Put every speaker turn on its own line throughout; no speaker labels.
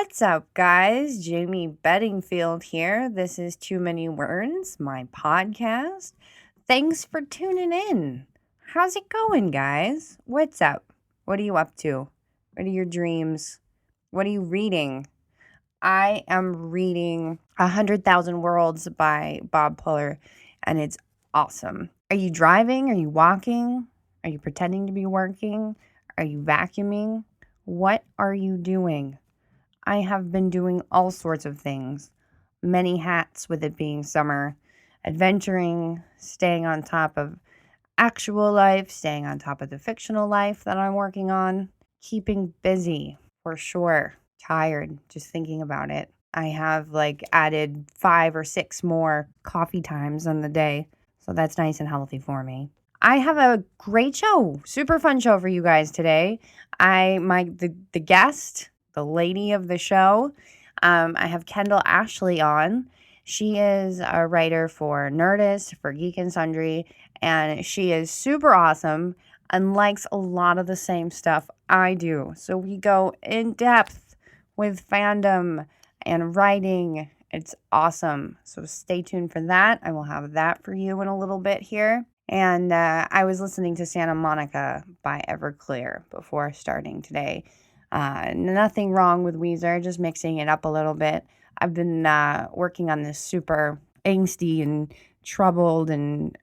What's up, guys? Jayme Bedingfield here. This is Too Many Words, my podcast. Thanks for tuning in. How's it going, guys? What's up? What are you up to? What are your dreams? What are you reading? I am reading 100,000 Worlds by Bob Puller, and it's awesome. Are you driving? Are you walking? Are you pretending to be working? Are you vacuuming? What are you doing? I have been doing all sorts of things, many hats with it being summer, adventuring, staying on top of actual life, staying on top of the fictional life that I'm working on, keeping busy for sure. Tired just thinking about it. I have added 5 or 6 more coffee times in the day, so that's nice and healthy for me. I have a great show, super fun show for you guys today. The guest, the lady of the show, I have Kendall Ashley on. She is a writer for Nerdist, for Geek and Sundry, and she is super awesome and likes a lot of the same stuff I do. So we go in depth with fandom and writing. It's awesome. So stay tuned for that. I will have that for you in a little bit here. And I was listening to Santa Monica by Everclear before starting today. Nothing wrong with Weezer, just mixing it up a little bit. I've been working on this super angsty and troubled and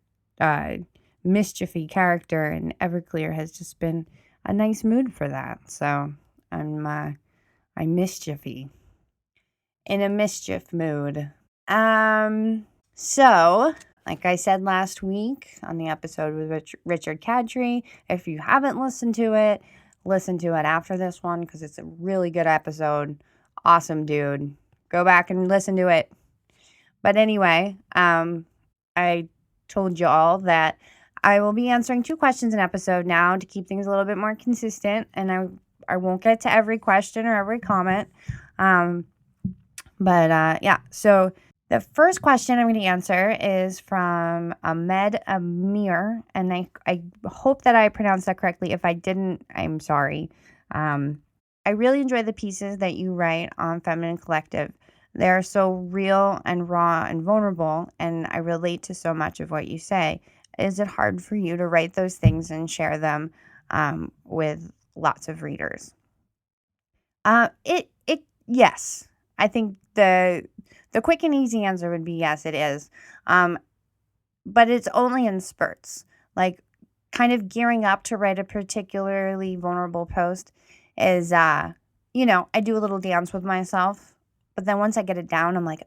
mischiefy character, and Everclear has just been a nice mood for that. So I'm mischiefy, in a mischief mood. So, like I said last week on the episode with Richard Cadry, if you haven't listened to it, listen to it after this one because it's a really good episode. Awesome dude. Go back and listen to it. But anyway, I told you all that I will be answering 2 questions an episode now to keep things a little bit more consistent, and I won't get to every question or every comment. Yeah, so the first question I'm going to answer is from Ahmed Amir, and I hope that I pronounced that correctly. If I didn't, I'm sorry. I really enjoy the pieces that you write on Feminine Collective. They're so real and raw and vulnerable, and I relate to so much of what you say. Is it hard for you to write those things and share them with lots of readers? Yes. I think the quick and easy answer would be yes, it is. But it's only in spurts. Like, kind of gearing up to write a particularly vulnerable post is, I do a little dance with myself. But then once I get it down, I'm like,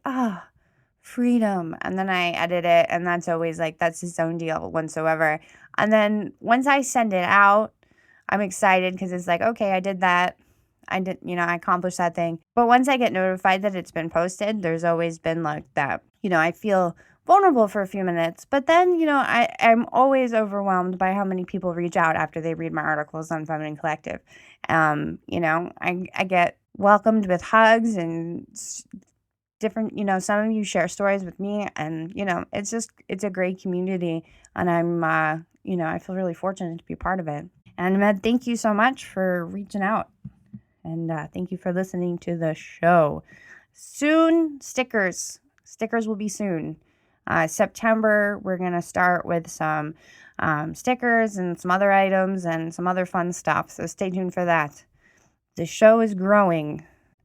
freedom. And then I edit it, and that's always that's its own deal whatsoever. And then once I send it out, I'm excited because it's okay, I did that. I accomplished that thing. But once I get notified that it's been posted, there's always been that, I feel vulnerable for a few minutes. But then, I'm always overwhelmed by how many people reach out after they read my articles on Feminine Collective. I get welcomed with hugs and different, some of you share stories with me, and, it's a great community, and I'm, I feel really fortunate to be part of it. And Ahmed, thank you so much for reaching out. And thank you for listening to the show. Soon, stickers. Stickers will be soon. September, we're going to start with some stickers and some other items and some other fun stuff. So stay tuned for that. The show is growing.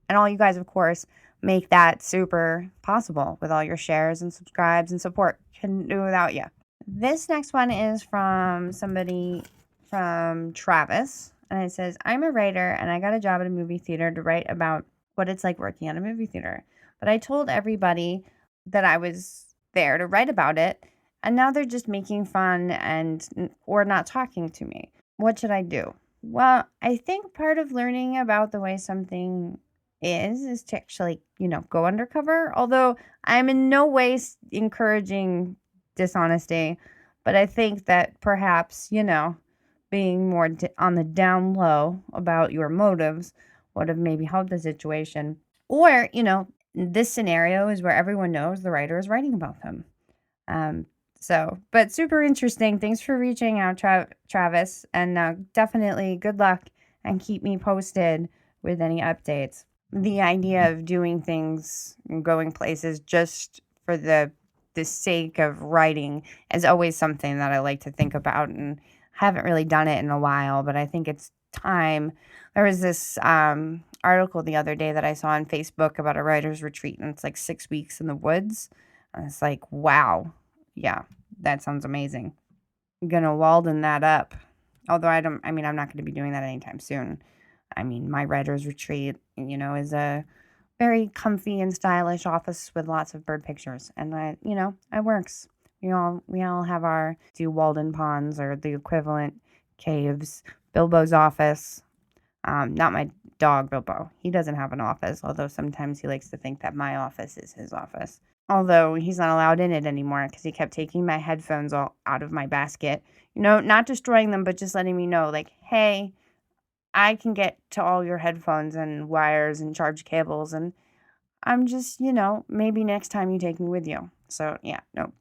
And all you guys, of course, make that super possible with all your shares and subscribes and support. Couldn't do it without you. This next one is from somebody from Travis. And it says, I'm a writer and I got a job at a movie theater to write about what it's like working at a movie theater. But I told everybody that I was there to write about it, and now they're just making fun or not talking to me. What should I do? Well, I think part of learning about the way something is to actually, go undercover. Although I'm in no way encouraging dishonesty, but I think that perhaps, being more on the down low about your motives would have maybe helped the situation. Or, this scenario is where everyone knows the writer is writing about them. But super interesting. Thanks for reaching out, Travis. And definitely good luck and keep me posted with any updates. the idea of doing things and going places just for the sake of writing is always something that I like to think about, and haven't really done it in a while, but I think it's time. There was this article the other day that I saw on Facebook about a writer's retreat, and it's like 6 weeks in the woods. And it's like, wow, yeah, that sounds amazing. I'm gonna Walden that up. Although I'm not going to be doing that anytime soon. I mean, my writer's retreat, is a very comfy and stylish office with lots of bird pictures, and it works. We all have our Walden ponds or the equivalent caves. Bilbo's office, not my dog Bilbo. He doesn't have an office, although sometimes he likes to think that my office is his office. Although he's not allowed in it anymore because he kept taking my headphones all out of my basket. Not destroying them, but just letting me know, like, hey, I can get to all your headphones and wires and charge cables, and I'm just, maybe next time you take me with you. So, yeah, no.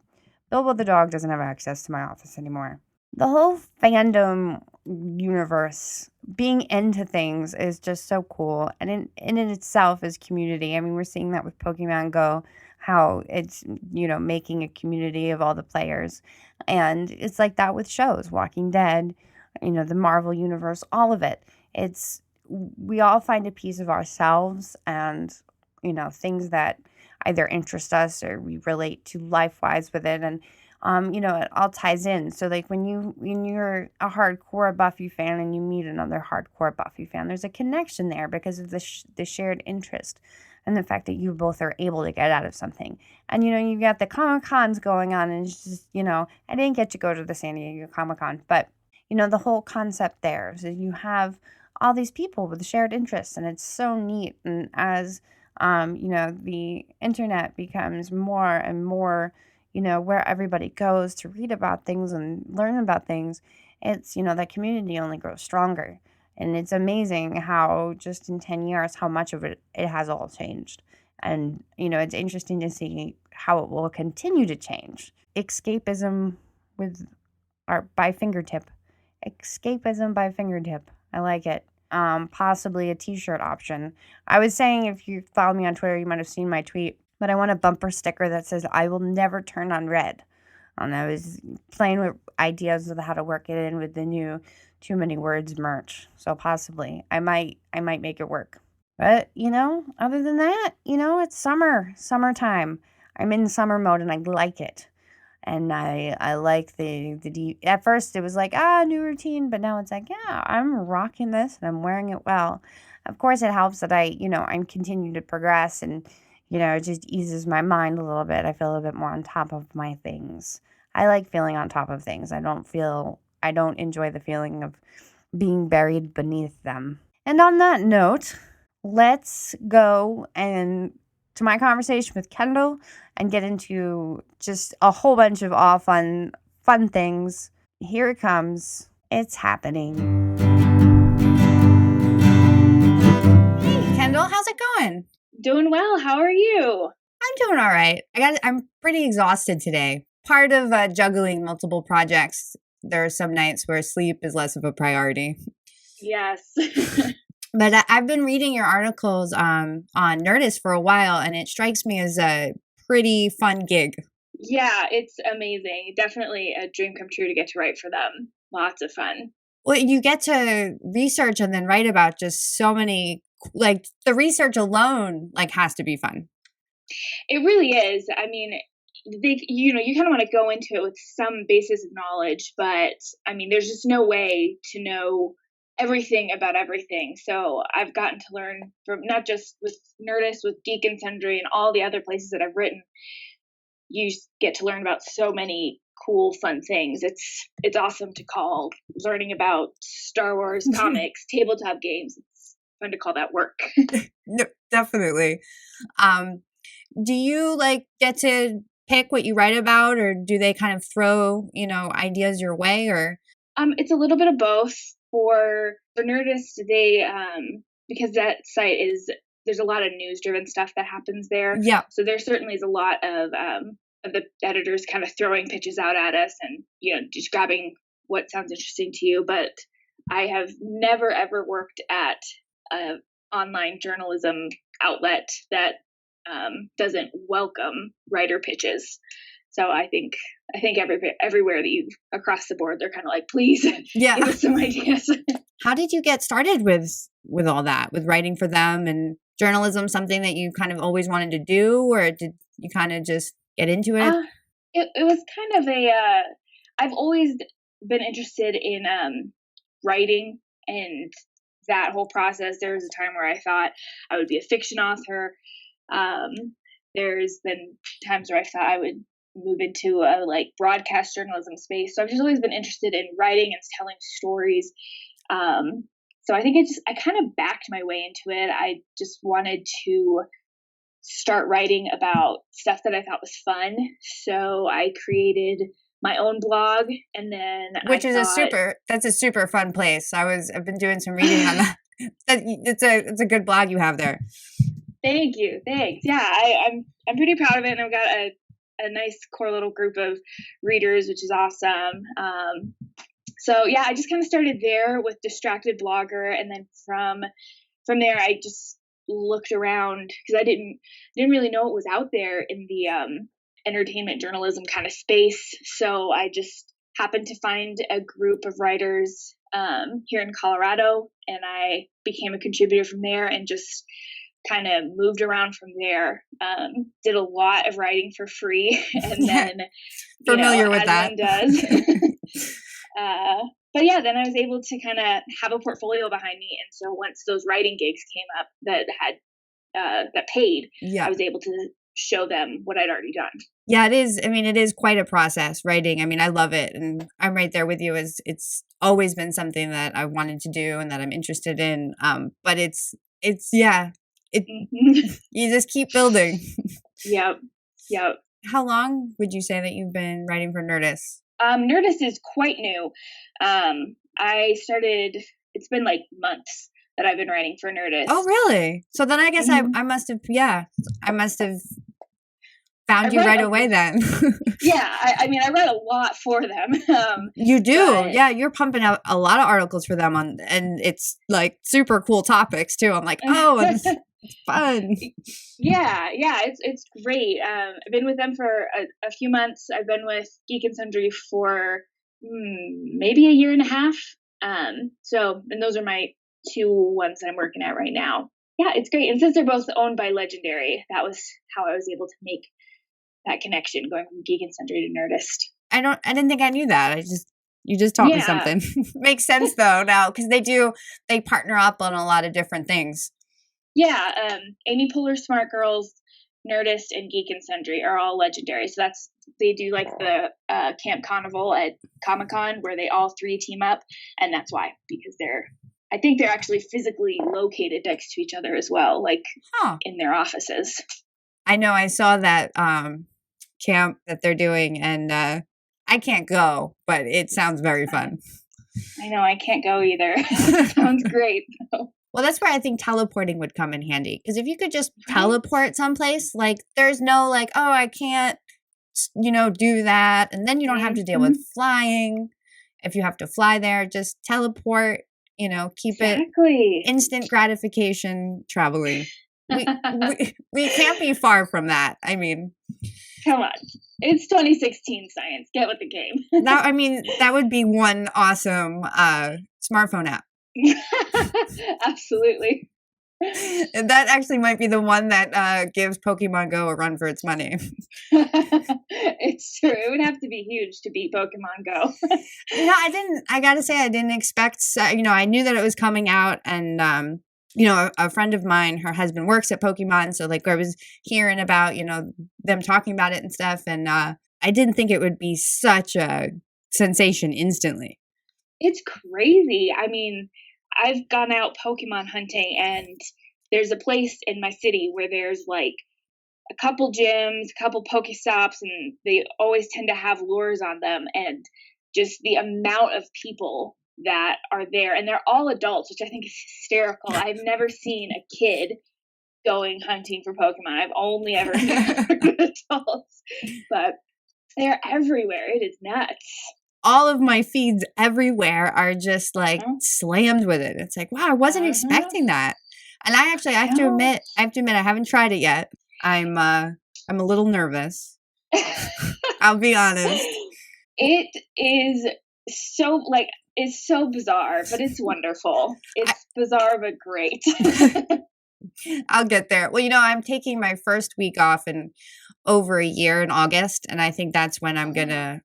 Bilbo the dog doesn't have access to my office anymore. The whole fandom universe, being into things, is just so cool. And in itself is community. I mean, we're seeing that with Pokemon Go, how it's, making a community of all the players. And it's like that with shows, Walking Dead, the Marvel universe, all of it. We all find a piece of ourselves and, things that either interest us or we relate to life-wise with it. And, it all ties in. So, like, when you're a hardcore Buffy fan and you meet another hardcore Buffy fan, there's a connection there because of the shared interest and the fact that you both are able to get out of something. And, you've got the Comic-Cons going on, and it's just, I didn't get to go to the San Diego Comic-Con, but, the whole concept there is that you have all these people with shared interests, and it's so neat. And as, the internet becomes more and more, where everybody goes to read about things and learn about things, it's, that community only grows stronger. And it's amazing how just in 10 years, how much of it has all changed. And, it's interesting to see how it will continue to change. Escapism by fingertip. Escapism by fingertip. I like it. Possibly a t-shirt option. I was saying, if you follow me on Twitter, you might have seen my tweet, but I want a bumper sticker that says, "I will never turn on red." And I was playing with ideas of how to work it in with the new Too Many Words merch. So possibly I might make it work. But, other than that, it's summertime. I'm in summer mode and I like it. And I like at first it was like, new routine, but now it's like, yeah, I'm rocking this and I'm wearing it well. Of course, it helps that I'm continuing to progress, and, it just eases my mind a little bit. I feel a bit more on top of my things. I like feeling on top of things. I don't enjoy the feeling of being buried beneath them. And on that note, let's go to my conversation with Kendall and get into just a whole bunch of all fun things. Here it comes. It's happening. Hey, Kendall, how's it going?
Doing well. How are you?
I'm doing all right. I'm pretty exhausted today. Part of juggling multiple projects, there are some nights where sleep is less of a priority.
Yes.
But I've been reading your articles on Nerdist for a while, and it strikes me as a pretty fun gig.
Yeah, it's amazing. Definitely a dream come true to get to write for them. Lots of fun.
Well, you get to research and then write about just so many, like, the research alone, like, has to be fun.
It really is. I mean, you kind of want to go into it with some basis of knowledge, but I mean, there's just no way to know everything about everything. So I've gotten to learn from not just with Nerdist, with Geek and Sundry and all the other places that I've written. You get to learn about so many cool, fun things. It's awesome to call learning about Star Wars comics, tabletop games. It's fun to call that work.
No, definitely. Do you get to pick what you write about, or do they kind of throw, ideas your way, or?
It's a little bit of both. For Nerdist, they because that site there's a lot of news driven stuff that happens there.
Yeah.
So there certainly is a lot of the editors kind of throwing pitches out at us and, just grabbing what sounds interesting to you. But I have never ever worked at a online journalism outlet that doesn't welcome writer pitches. So I think everywhere that you across the board, they're kind of like, please give us some ideas.
How did you get started with all that, with writing for them and journalism? Something that you kind of always wanted to do, or did you kind of just get into it?
It was kind of I've always been interested in writing and that whole process. There was a time where I thought I would be a fiction author. There's been times where I thought I would move into a like broadcast journalism space. So I've just always been interested in writing and telling stories. So I think I kind of backed my way into it. I just wanted to start writing about stuff that I thought was fun. So I created my own blog, and then
that's a super fun place. I've been doing some reading on that. It's a good blog you have there.
Thank you. Thanks. Yeah, I'm pretty proud of it, and I've got a nice core little group of readers, which is awesome. So yeah, I just kind of started there with Distracted Blogger, and then from there I just looked around because I didn't really know what was out there in the entertainment journalism kind of space. So I just happened to find a group of writers here in Colorado, and I became a contributor from there and just kind of moved around from there. Did a lot of writing for free, and then
familiar with
as
that.
one does. But yeah, then I was able to kind of have a portfolio behind me, and so once those writing gigs came up that had that paid, I was able to show them what I'd already done.
Yeah, it is. I mean, it is quite a process, writing. I mean, I love it, and I'm right there with you. It's always been something that I wanted to do and that I'm interested in. But you just keep building.
Yep.
How long would you say that you've been writing for Nerdist?
Nerdist is quite new. It's been like months that I've been writing for Nerdist.
Oh, really? So then I guess I must have found you right away then.
Yeah, I mean, I write a lot for them.
You do? Yeah, you're pumping out a lot of articles for them and it's like super cool topics too. I'm like, oh, it's fun.
Yeah, it's great. I've been with them for a few months. I've been with Geek and Sundry for maybe a year and a half. And those are my two ones that I'm working at right now. Yeah, it's great. And since they're both owned by Legendary, that was how I was able to make that connection going from Geek and Sundry to Nerdist.
I didn't think I knew that. You just taught me something. Makes sense though now, because they partner up on a lot of different things.
Yeah, Amy Poehler Smart Girls, Nerdist, and Geek and Sundry are all Legendary. So they do like the Camp Carnival at Comic-Con where they all three team up, and that's why, because I think they're actually physically located next to each other as well, like in their offices.
I know, I saw that camp that they're doing, and I can't go, but it sounds very fun.
I know, I can't go either. It sounds great.
Well, that's where I think teleporting would come in handy. Because if you could just teleport someplace, like there's no like, oh, I can't, do that. And then you don't have to deal with flying. If you have to fly there, just teleport, keep it instant gratification traveling. We can't be far from that. I mean,
come on. It's 2016 science. Get with the game.
That would be one awesome smartphone app.
Absolutely.
That actually might be the one that gives Pokemon Go a run for its money.
It's true. It would have to be huge to beat Pokemon Go.
I gotta say, I didn't expect, I knew that it was coming out, and a friend of mine, her husband works at Pokemon, so like I was hearing about, them talking about it and stuff, and I didn't think it would be such a sensation instantly.
It's crazy. I mean, I've gone out Pokemon hunting, and there's a place in my city where there's like a couple gyms, a couple Pokestops, and they always tend to have lures on them, and just the amount of people that are there, and they're all adults, which I think is hysterical. I've never seen a kid going hunting for Pokemon. I've only ever seen adults, but they're everywhere. It is nuts.
All of my feeds everywhere are just like slammed with it. It's like, wow, I wasn't expecting that. And I have to admit, I haven't tried it yet. I'm a little nervous. I'll be honest.
It is so like it's so bizarre, but it's wonderful. It's bizarre but great.
I'll get there. Well, I'm taking my first week off in over a year in August, and I think that's when I'm gonna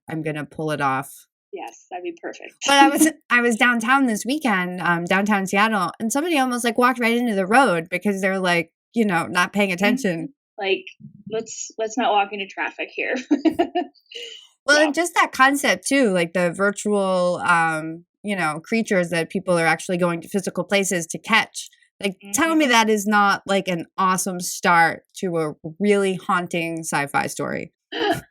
pull it off.
Yes, that'd be perfect.
But I was downtown this weekend, downtown Seattle, and somebody almost like walked right into the road because they're like, not paying attention.
Like, let's not walk into traffic here.
Well, and just that concept too, like the virtual, creatures that people are actually going to physical places to catch. Like, tell me that is not like an awesome start to a really haunting sci-fi story.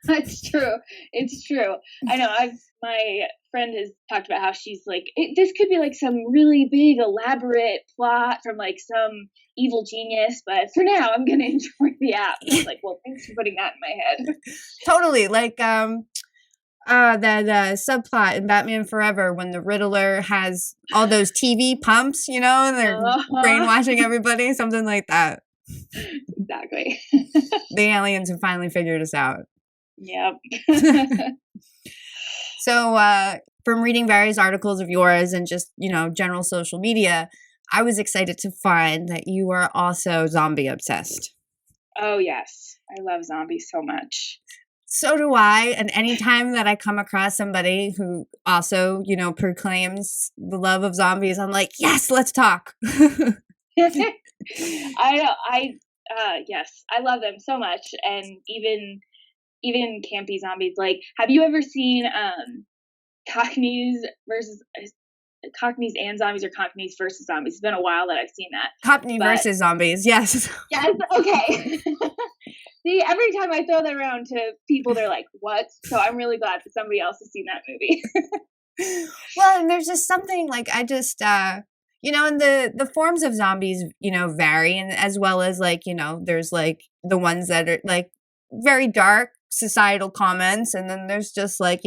That's true. It's true. I know. My friend has talked about how she's like, this could be like some really big, elaborate plot from like some evil genius, but for now, I'm gonna enjoy the app. And I was like, well, thanks for putting that in my head.
Totally, like that subplot in Batman Forever when the Riddler has all those TV pumps, and they're brainwashing everybody, something like that.
Exactly.
The aliens have finally figured us out.
Yep.
So, from reading various articles of yours and just, general social media, I was excited to find that you are also zombie obsessed.
Oh, yes. I love zombies so much.
So do I. And anytime that I come across somebody who also, proclaims the love of zombies, I'm like, yes, let's talk.
I yes, I love them so much. And even campy zombies. Like, have you ever seen Cockneys and zombies, or Cockneys versus zombies? It's been a while that I've seen that.
Cockney versus zombies, yes.
Yes, okay. See, every time I throw that around to people, they're like, what? So I'm really glad that somebody else has seen that movie.
Well, and there's just something like, I just, and the forms of zombies, vary, and as well as like, there's like the ones that are like very dark societal comments, and then there's just like,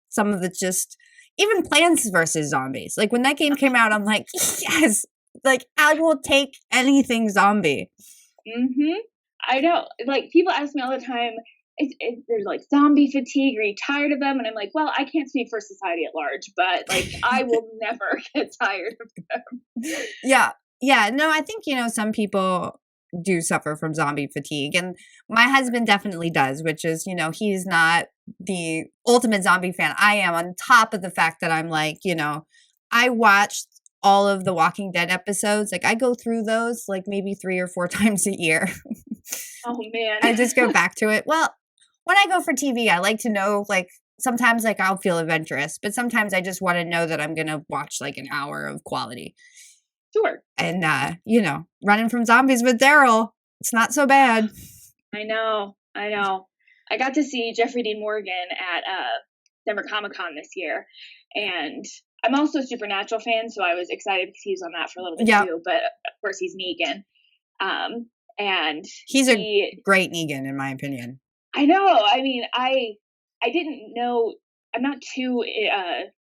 some of it's just even Plants versus Zombies. Like when that game came out, I'm like, yes, like I will take anything zombie.
I know. Like people ask me all the time, there's like zombie fatigue. Are you tired of them? And I'm like, well, I can't speak for society at large, but like I will never get tired of them.
Yeah. No, I think, some people do suffer from zombie fatigue, and my husband definitely does, which is, he's not the ultimate zombie fan. I am, on top of the fact that I'm like, I watched all of the Walking Dead episodes. Like I go through those like maybe 3 or 4 times a year.
Oh man.
I just go back to it. Well, when I go for TV, I like to know, like, sometimes like I'll feel adventurous, but sometimes I just want to know that I'm going to watch like an hour of quality.
Sure.
And, running from zombies with Daryl, it's not so bad.
I know. I got to see Jeffrey Dean Morgan at Denver Comic-Con this year, and I'm also a Supernatural fan, so I was excited because he was on that for a little bit too, but of course he's Negan. And
he's a great Negan, in my opinion.
I know. I mean, I didn't know, I'm not too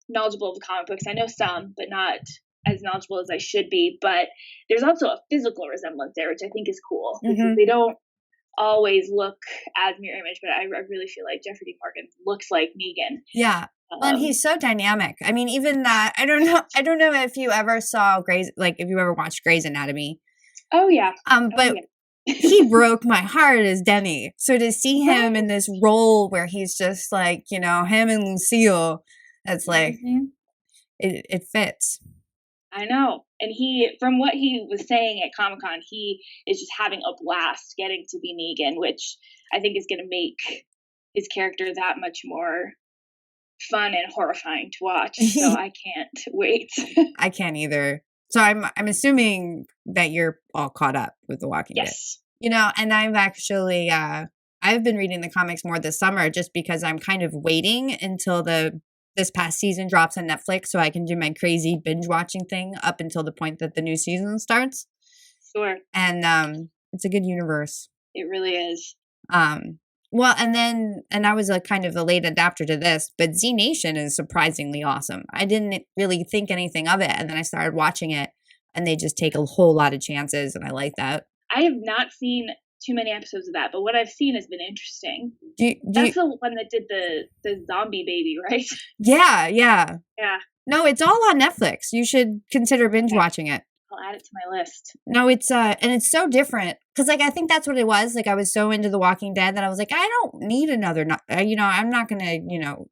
knowledgeable of the comic books. I know some, but not as knowledgeable as I should be. But there's also a physical resemblance there, which I think is cool. Because they don't always look as mirror image, but I really feel like Jeffrey Dean Morgan looks like Negan.
Yeah. And he's so dynamic. I mean, even that, I don't know if you ever saw if you ever watched Grey's Anatomy.
Oh yeah.
But he broke my heart as Denny. So to see him in this role where he's just like, him and Lucille, that's like, it fits.
I know. And from what he was saying at Comic-Con, he is just having a blast getting to be Negan, which I think is going to make his character that much more fun and horrifying to watch. So I can't wait.
I can't either. So I'm assuming that you're all caught up with The Walking Dead.
Yes.
And I've actually I've been reading the comics more this summer just because I'm kind of waiting until this past season drops on Netflix so I can do my crazy binge watching thing up until the point that the new season starts.
Sure.
And it's a good universe.
It really is.
Well, and I was a kind of a late adapter to this, but Z Nation is surprisingly awesome. I didn't really think anything of it, and then I started watching it. and they just take a whole lot of chances, and I like that.
I have not seen too many episodes of that, but what I've seen has been interesting.
That's
the one that did the zombie baby, right?
Yeah.
Yeah.
No, it's all on Netflix. You should consider binge watching it.
I'll add it to my list.
No, it's and it's so different because like I think that's what it was. Like I was so into The Walking Dead that I was like, I don't need another. I'm not gonna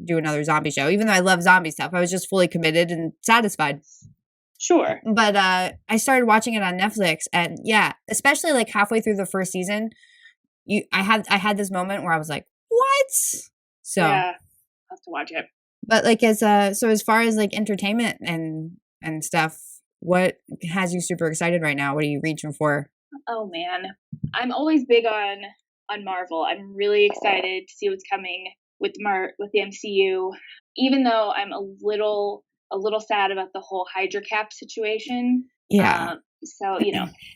do another zombie show. Even though I love zombie stuff, I was just fully committed and satisfied.
Sure.
But I started watching it on Netflix, and yeah, especially like halfway through the first season, I had this moment where I was like, what? So
yeah, I'll have to watch it.
But like as far as like entertainment and stuff, what has you super excited right now? What are you reaching for?
Oh man, I'm always big on Marvel. I'm really excited to see what's coming with the MCU. Even though I'm a little sad about the whole Hydra Cap situation.
Yeah.
So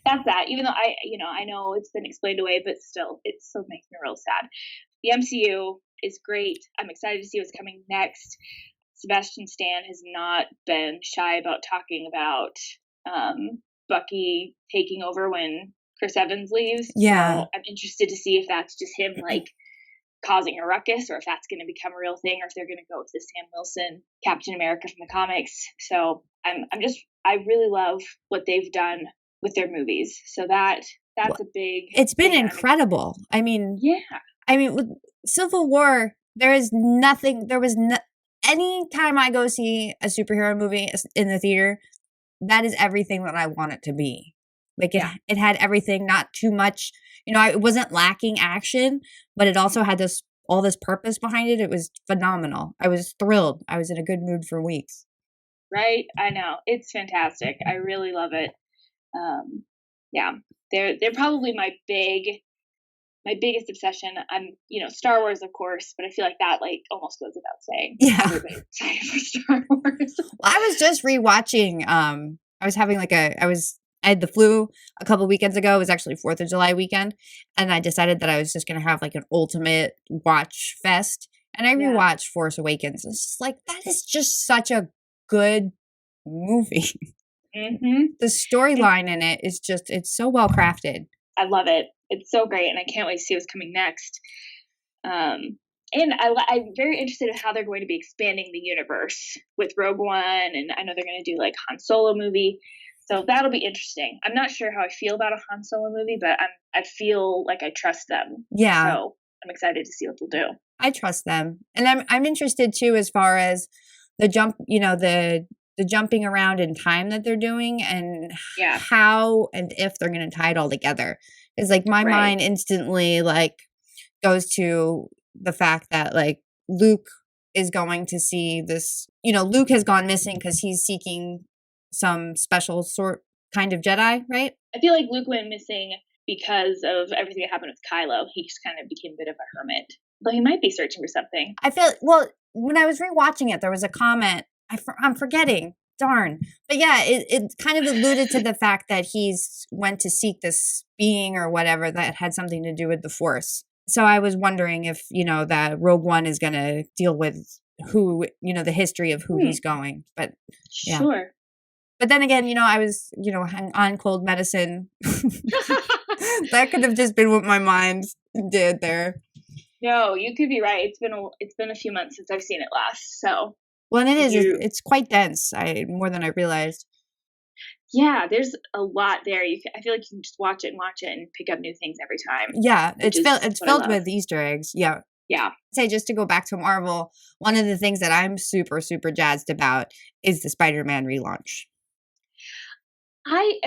that's that. Even though I know it's been explained away, but still, it still makes me real sad. The MCU is great. I'm excited to see what's coming next. Sebastian Stan has not been shy about talking about Bucky taking over when Chris Evans leaves.
Yeah.
So I'm interested to see if that's just him like causing a ruckus, or if that's going to become a real thing, or if they're going to go with the Sam Wilson Captain America from the comics. So I really love what they've done with their movies. So that's a big.
It's been incredible. I mean,
yeah.
I mean, with Civil War, there is nothing. There was any time I go see a superhero movie in the theater, that is everything that I want it to be. Like it had everything, not too much. It wasn't lacking action, but it also had all this purpose behind it. It was phenomenal. I was thrilled. I was in a good mood for weeks.
Right? I know. It's fantastic. I really love it. Yeah. They're probably my biggest obsession. I'm, Star Wars, of course, but I feel like that almost goes without saying.
Yeah.
Everybody's excited for Star Wars.
Well, I was just rewatching. I had the flu a couple weekends ago. It was actually 4th of July weekend, and I decided that I was just going to have like an ultimate watch fest. And I rewatched Force Awakens. It's just like, that is just such a good movie.
Mm-hmm.
The storyline in it is it's so well crafted.
I love it. It's so great, and I can't wait to see what's coming next. And I'm very interested in how they're going to be expanding the universe with Rogue One, and I know they're going to do like Han Solo movie. So that'll be interesting. I'm not sure how I feel about a Han Solo movie, but I feel like I trust them.
Yeah.
So I'm excited to see what they'll do.
I trust them. And I'm interested too as far as the jump, the jumping around in time that they're doing, and how and if they're going to tie it all together. It's like my mind instantly goes to the fact that Luke is going to see this, Luke has gone missing because he's seeking some special kind of Jedi, right?
I feel like Luke went missing because of everything that happened with Kylo. He just kind of became a bit of a hermit. Though he might be searching for something.
I feel, when I was rewatching it, there was a comment, I'm forgetting, darn. But yeah, it kind of alluded to the fact that he's went to seek this being or whatever that had something to do with the Force. So I was wondering if, that Rogue One is going to deal with who, the history of who he's going. But yeah.
Sure.
But then again, I was, on cold medicine. That could have just been what my mind did there.
No, you could be right. It's been a few months since I've seen it last. So.
Well, and it's quite dense. More than I realized.
Yeah, there's a lot there. I feel like you can just watch it and pick up new things every time.
Yeah, it's filled with Easter eggs. Yeah.
Yeah.
Say, just to go back to Marvel, one of the things that I'm super, super jazzed about is the Spider-Man relaunch.
I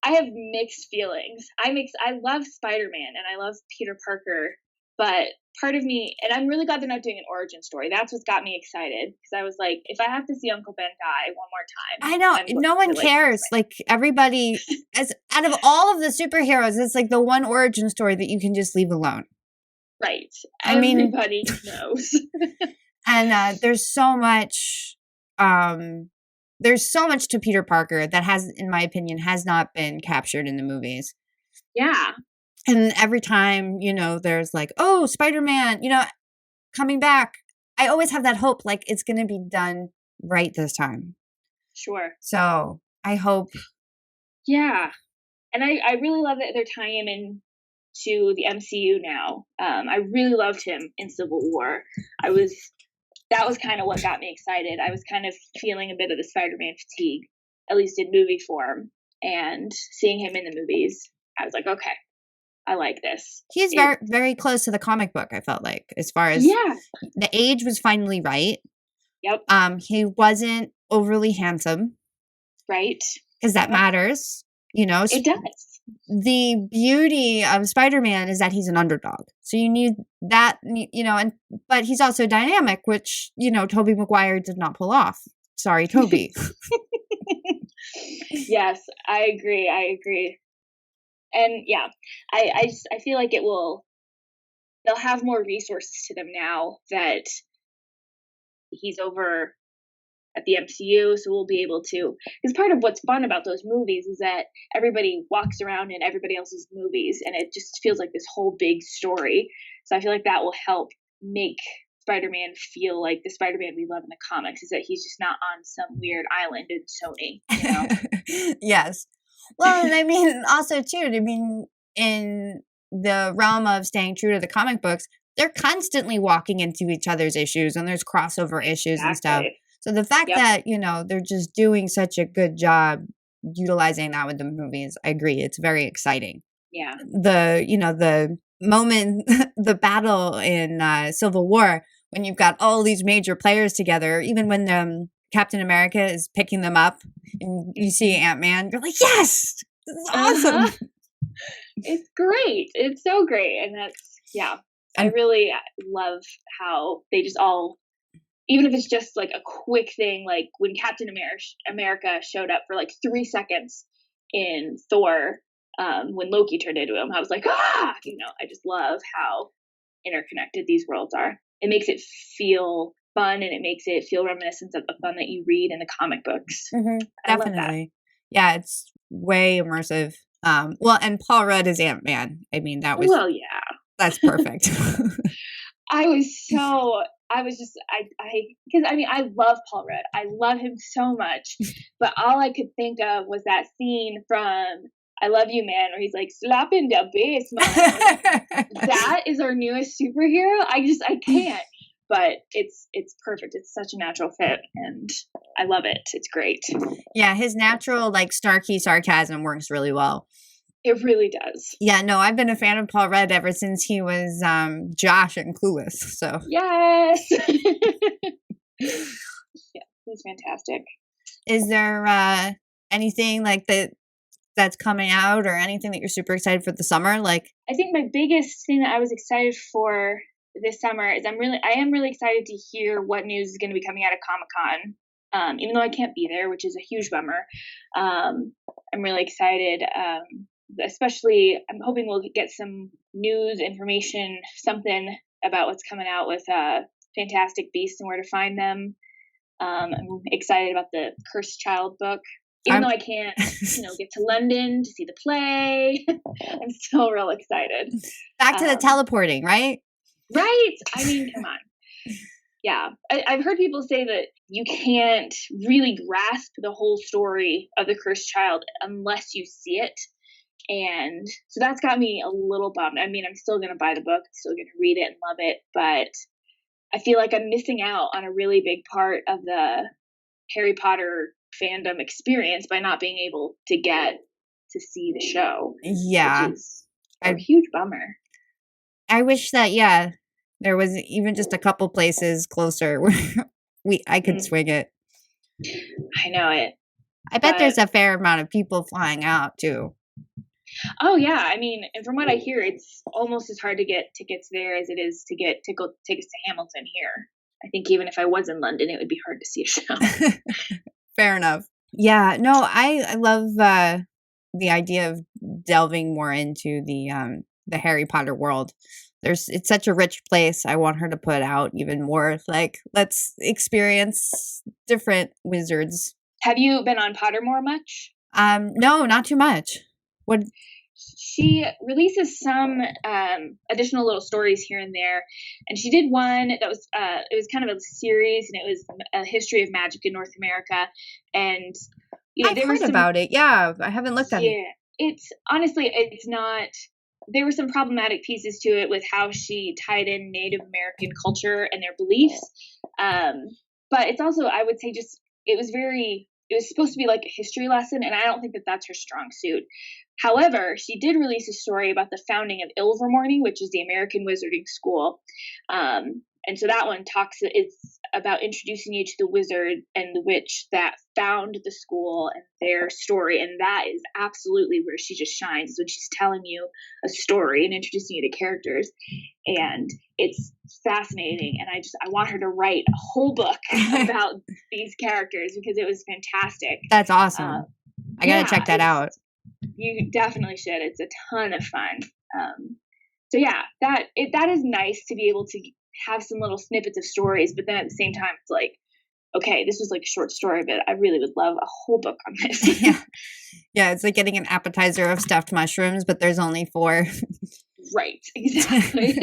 have mixed feelings. I love Spider-Man and I love Peter Parker, but part of me, and I'm really glad they're not doing an origin story. That's what's got me excited, because I was like, if I have to see Uncle Ben die one more time.
I know, no one cares. Everybody, as out of all of the superheroes, it's like the one origin story that you can just leave alone.
Right. Everybody knows.
And there's so much. There's so much to Peter Parker that has, in my opinion, has not been captured in the movies.
Yeah.
And every time, there's oh, Spider-Man, coming back, I always have that hope, it's going to be done right this time.
Sure.
So I hope
Yeah. And I really love that they're tying him in to the MCU now. I really loved him in Civil War. That was kind of what got me excited. I was kind of feeling a bit of the Spider-Man fatigue, at least in movie form, and seeing him in the movies, I was like, okay, I like this.
He's very, very close to the comic book, I felt like, as far as the age was finally right.
Yep.
He wasn't overly handsome.
Right.
Because that matters, you know.
It does.
The beauty of Spider-Man is that he's an underdog. So you need that, you know, but he's also dynamic, which, you know, Tobey Maguire did not pull off. Sorry, Tobey.
Yes, I agree. And yeah, I feel like they'll have more resources to them now that he's over at the MCU, so we'll be able to, because part of what's fun about those movies is that everybody walks around in everybody else's movies, and it just feels like this whole big story. So I feel like that will help make Spider-Man feel like the Spider-Man we love in the comics, is that he's just not on some weird island in Sony, you know?
Yes. Well, and I mean, also too, I mean, in the realm of staying true to the comic books, they're constantly walking into each other's issues, and there's crossover issues and stuff. So the fact that, you know, they're just doing such a good job utilizing that with the movies, I agree. It's very exciting.
Yeah.
The moment, the battle in Civil War, when you've got all these major players together, even when Captain America is picking them up and you see Ant-Man, you're like, yes, this is awesome.
It's great. It's so great. And I really love how they just all, even if it's just like a quick thing, like when Captain America showed up for like 3 seconds in Thor, when Loki turned into him, I was like, you know, I just love how interconnected these worlds are. It makes it feel fun, and it makes it feel reminiscent of the fun that you read in the comic books.
Mm-hmm. Definitely. Yeah, it's way immersive. Well, and Paul Rudd is Ant-Man. I mean, that's perfect.
Because I mean, I love Paul Rudd. I love him so much. But all I could think of was that scene from I Love You, Man, where he's like, slap in the basement. That is our newest superhero. I can't. But it's perfect. It's such a natural fit, and I love it. It's great.
Yeah, his natural, like, snarky sarcasm works really well.
It really does.
Yeah, no, I've been a fan of Paul Rudd ever since he was Josh in Clueless. So
yes, yeah, he's fantastic.
Is there anything like that's coming out, or anything that you're super excited for the summer? Like,
I think my biggest thing that I was excited for this summer is I am really excited to hear what news is going to be coming out of Comic-Con. Even though I can't be there, which is a huge bummer. I'm really excited. Especially, I'm hoping we'll get some news, information, something about what's coming out with Fantastic Beasts and where to find them. I'm excited about the Cursed Child book. Even though I can't, get to London to see the play, I'm still real excited.
Back to the teleporting, right?
Right. I mean, come on. Yeah. I've heard people say that you can't really grasp the whole story of the Cursed Child unless you see it. And so that's got me a little bummed. I mean, I'm still going to buy the book. I'm still going to read it and love it. But I feel like I'm missing out on a really big part of the Harry Potter fandom experience by not being able to get to see the show.
Yeah.
Which is a huge bummer.
I wish that, there was even just a couple places closer where I could swing it.
I know it.
I bet there's a fair amount of people flying out too.
Oh yeah, I mean, and from what I hear, it's almost as hard to get tickets there as it is to get tickets to Hamilton here. I think even if I was in London, it would be hard to see a show.
Fair enough. Yeah, no, I love the idea of delving more into the Harry Potter world. It's such a rich place. I want her to put out even more. Like, let's experience different wizards.
Have you been on Pottermore much?
No, not too much. What?
She releases some additional little stories here and there, and she did one that was it was kind of a series, and it was a history of magic in North America. And Yeah,
I've
there were
heard
some.
about it. Yeah, I haven't looked at it.
Yeah, it's honestly, it's not. There were some problematic pieces to it with how she tied in Native American culture and their beliefs. Um, but it's also, I would say, just it was very. It was supposed to be like a history lesson, and I don't think that that's her strong suit. However, she did release a story about the founding of Ilvermorny, which is the American Wizarding School. And so that one talks, it's about introducing you to the wizard and the witch that found the school and their story. And that is absolutely where she just shines, is when she's telling you a story and introducing you to characters. And it's fascinating. And I want her to write a whole book about these characters because it was fantastic.
That's awesome. I gotta check that out.
You definitely should. It's a ton of fun. So yeah, that is nice to be able to have some little snippets of stories, but then at the same time, it's like, okay, this was like a short story, but I really would love a whole book on this.
Yeah, it's like getting an appetizer of stuffed mushrooms, but there's only 4.
Right, exactly.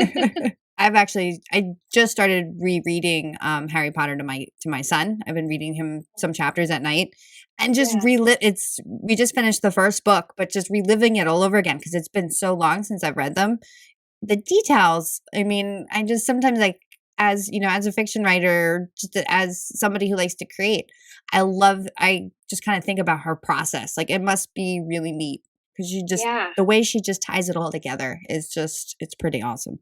I just started rereading Harry Potter to my son. I've been reading him some chapters at night and just we just finished the first book, but just reliving it all over again because it's been so long since I've read them. The details, I mean, I just sometimes as a fiction writer, just as somebody who likes to create, I just kind of think about her process. Like it must be really neat because the way she just ties it all together is it's pretty awesome.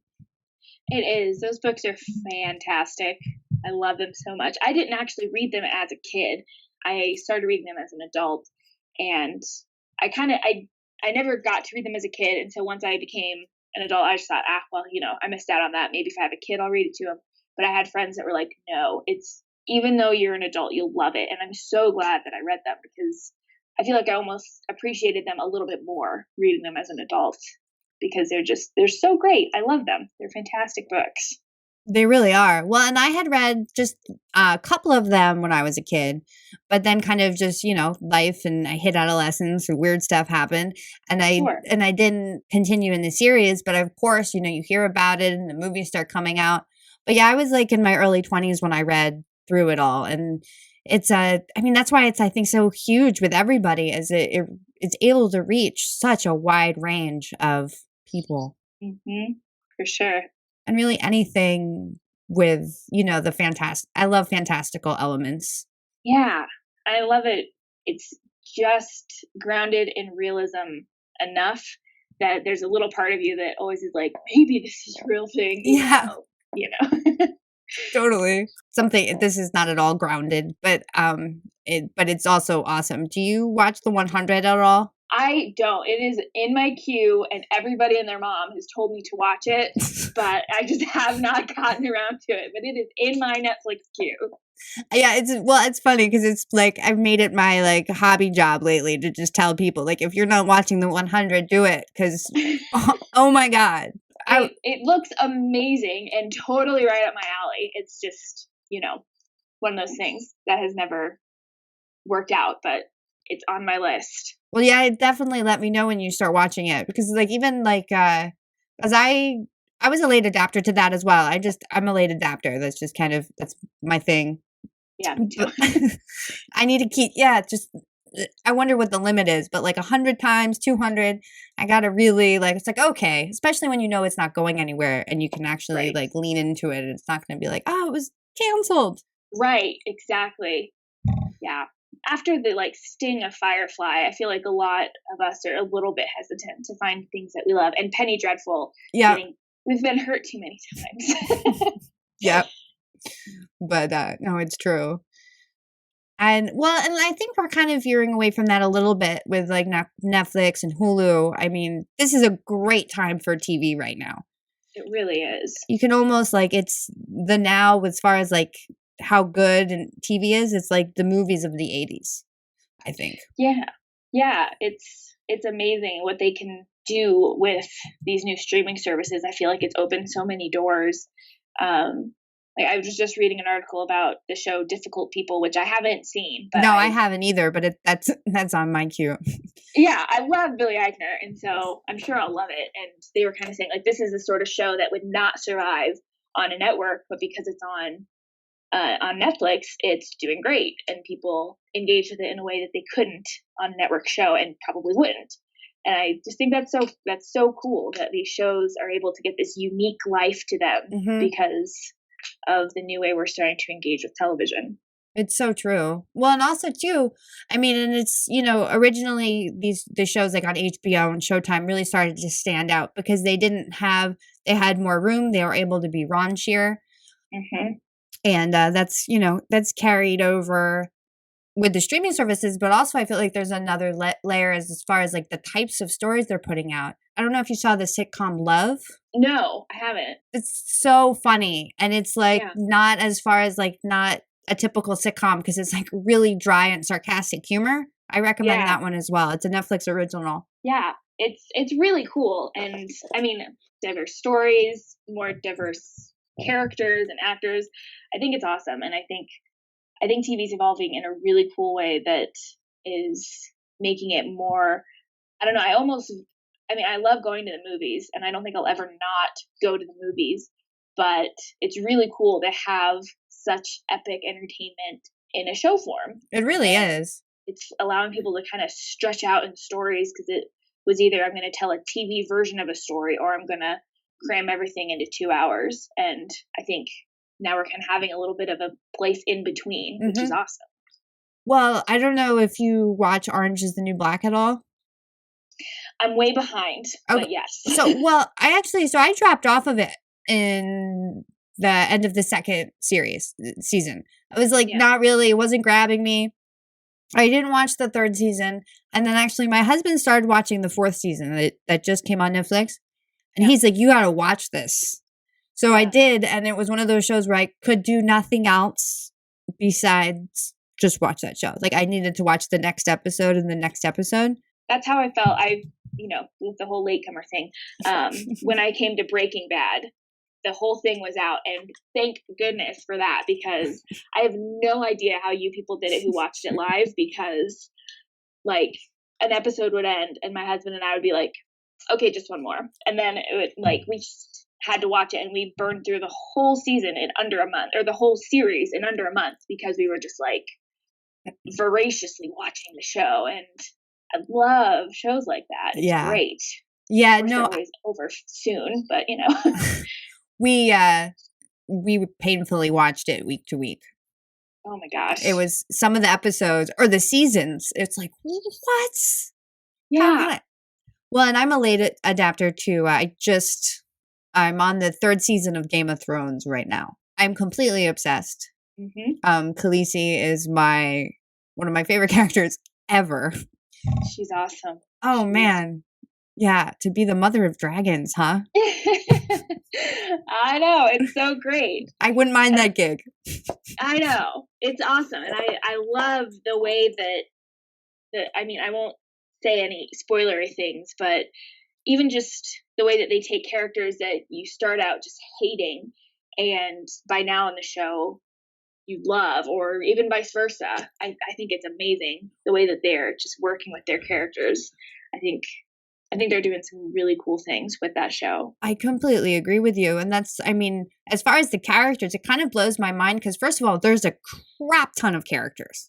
It is. Those books are fantastic. I love them so much. I didn't actually read them as a kid. I started reading them as an adult, and I never got to read them as a kid. And so once I became an adult, I just thought, well, I missed out on that. Maybe if I have a kid, I'll read it to him. But I had friends that were like, no, even though you're an adult, you'll love it. And I'm so glad that I read them because I feel like I almost appreciated them a little bit more reading them as an adult because they're so great. I love them. They're fantastic books.
They really are. Well, and I had read just a couple of them when I was a kid, but then kind of just, life, and I hit adolescence and weird stuff happened, and I didn't continue in the series, but of course, you hear about it and the movies start coming out. But yeah, I was like in my early 20s when I read through it all, and it's that's why it's, I think, so huge with everybody, is it's able to reach such a wide range of people.
Mm-hmm. For sure.
And really anything with, the I love fantastical elements.
Yeah, I love it. It's just grounded in realism enough that there's a little part of you that always is like, maybe this is a real thing.
Yeah. Totally. This is not at all grounded, but it's also awesome. Do you watch the 100 at all?
I don't. It is in my queue, and everybody and their mom has told me to watch it, but I just have not gotten around to it. But it is in my Netflix queue.
Yeah, it's funny because it's like I've made it my hobby job lately to just tell people, like, if you're not watching the 100, do it, because oh my god,
it looks amazing and totally right up my alley. It's just one of those things that has never worked out, but it's on my list.
Well, yeah, definitely let me know when you start watching it, because as I was a late adapter to that as well. I'm a late adapter. That's my thing.
Yeah, me too.
I need to keep, I wonder what the limit is, but 100 times, 200, I gotta really it's okay, especially when it's not going anywhere and you can actually lean into it, and it's not gonna be like, oh, it was canceled.
Right, exactly. Yeah. After the sting of Firefly, I feel like a lot of us are a little bit hesitant to find things that we love. And Penny Dreadful, we've been hurt too many times.
Yep. But no, it's true. And I think we're kind of veering away from that a little bit with Netflix and Hulu. I mean, this is a great time for TV right now.
It really is.
You can almost it's the now, as far as how good and TV is, it's like the movies of the 80s, I think.
Yeah, it's amazing what they can do with these new streaming services. I feel like it's opened so many doors. I was just reading an article about the show Difficult People, which I haven't seen. But
I haven't either, but that's on my queue.
Yeah, I love Billy Eichner, and so I'm sure I'll love it. And they were kind of saying this is the sort of show that would not survive on a network, but because it's on on Netflix, it's doing great, and people engage with it in a way that they couldn't on a network show and probably wouldn't. And I just think that's so cool that these shows are able to get this unique life to them because of the new way we're starting to engage with television.
It's so true. Well, and also too, I mean, and it's, originally the shows like on HBO and Showtime really started to stand out because they had more room. They were able to be raunchier. And that's carried over with the streaming services, but also I feel like there's another layer as far as like the types of stories they're putting out. I don't know if you saw the sitcom Love.
No, I haven't.
It's so funny. And it's like not as far as like not a typical sitcom because it's like really dry and sarcastic humor. I recommend that one as well. It's a Netflix original.
Yeah, it's really cool. And I mean, diverse stories, more diverse characters and actors. I think it's awesome. And I think TV's evolving in a really cool way that is making it more, I don't know, I love going to the movies, and I don't think I'll ever not go to the movies, but it's really cool to have such epic entertainment in a show form.
It really is.
It's allowing people to kind of stretch out in stories because it was either I'm going to tell a TV version of a story or I'm going to cram everything into 2 hours. And I think now we're kind of having a little bit of a place in between, which is awesome.
Well, I don't know if you watch Orange is the New Black at all.
I'm way behind, but yes.
I dropped off of it in the end of the second season. I was like, not really, it wasn't grabbing me. I didn't watch the third season. And then actually my husband started watching the fourth season that just came on Netflix. And he's like, you got to watch this. So I did. And it was one of those shows where I could do nothing else besides just watch that show. Like I needed to watch the next episode and the next episode.
That's how I felt. With the whole latecomer thing, when I came to Breaking Bad, the whole thing was out, and thank goodness for that, because I have no idea how you people did it who watched it live, because like an episode would end and my husband and I would be like, okay, just one more. And then it would we just had to watch it, and we burned through the whole season in under a month, or the whole series in under a month, because we were just like voraciously watching the show. And I love shows like that. It's great.
Yeah,
no, always over soon, but
we painfully watched it week to week.
Oh my gosh!
It was some of the episodes or the seasons. It's like what?
Yeah.
Well, and I'm a late adapter too. I'm on the third season of Game of Thrones right now. I'm completely obsessed. Khaleesi is one of my favorite characters ever.
She's awesome.
Oh man. Yeah, to be the mother of dragons, huh?
I know, it's so great.
I wouldn't mind that gig.
I know. It's awesome. And I love the way that I won't say any spoilery things, but even just the way that they take characters that you start out just hating, and by now in the show you love, or even vice versa. I think it's amazing the way that they're just working with their characters. I think they're doing some really cool things with that show.
I completely agree with you. And that's, as far as the characters, it kind of blows my mind because first of all, there's a crap ton of characters.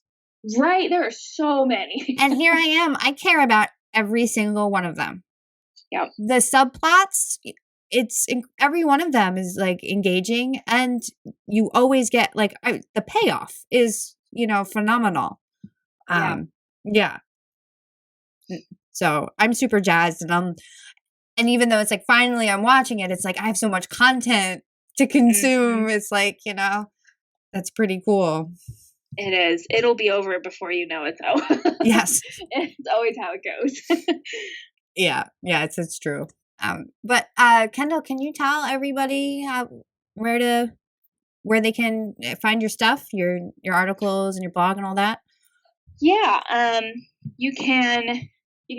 Right. There are so many.
And here I am. I care about every single one of them.
Yeah.
The subplots, every one of them is like engaging, and you always get like the payoff is phenomenal. Yeah. So I'm super jazzed, and even though it's like finally I'm watching it, it's like I have so much content to consume. It's like that's pretty cool.
It is. It'll be over before you know it, though.
Yes,
it's always how it goes.
Yeah, it's true. But Kendall, can you tell everybody where they can find your stuff, your articles and your blog and all that?
Yeah, you can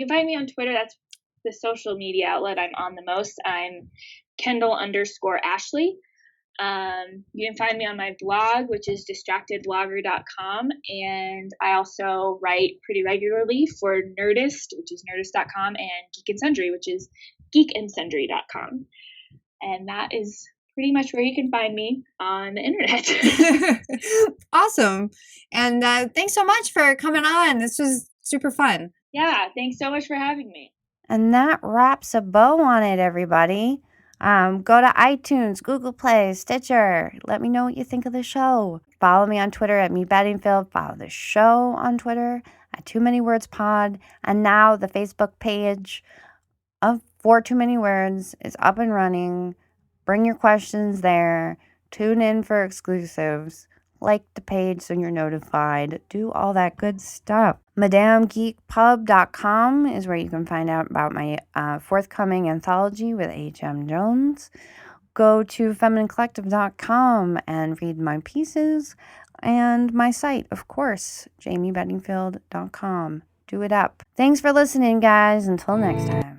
find me on Twitter. That's the social media outlet I'm on the most. I'm Kendall_Ashley. You can find me on my blog, which is distractedblogger.com, and I also write pretty regularly for Nerdist, which is nerdist.com, and Geek and Sundry, which is geekandsundry.com. And that is pretty much where you can find me on the internet.
Awesome. And thanks so much for coming on. This was super fun.
Yeah, thanks so much for having me.
And that wraps a bow on it, everybody. Go to iTunes, Google Play, Stitcher. Let me know what you think of the show. Follow me on Twitter at @MeBettingfield. Follow the show on Twitter at Too Many Words Pod. And now the Facebook page of For Too Many Words is up and running. Bring your questions there. Tune in for exclusives. Like the page so you're notified. Do all that good stuff. MadameGeekPub.com is where you can find out about my forthcoming anthology with H.M. Jones. Go to FeminineCollective.com and read my pieces. And my site, of course, JaymeBettingfield.com. Do it up. Thanks for listening, guys. Until next time.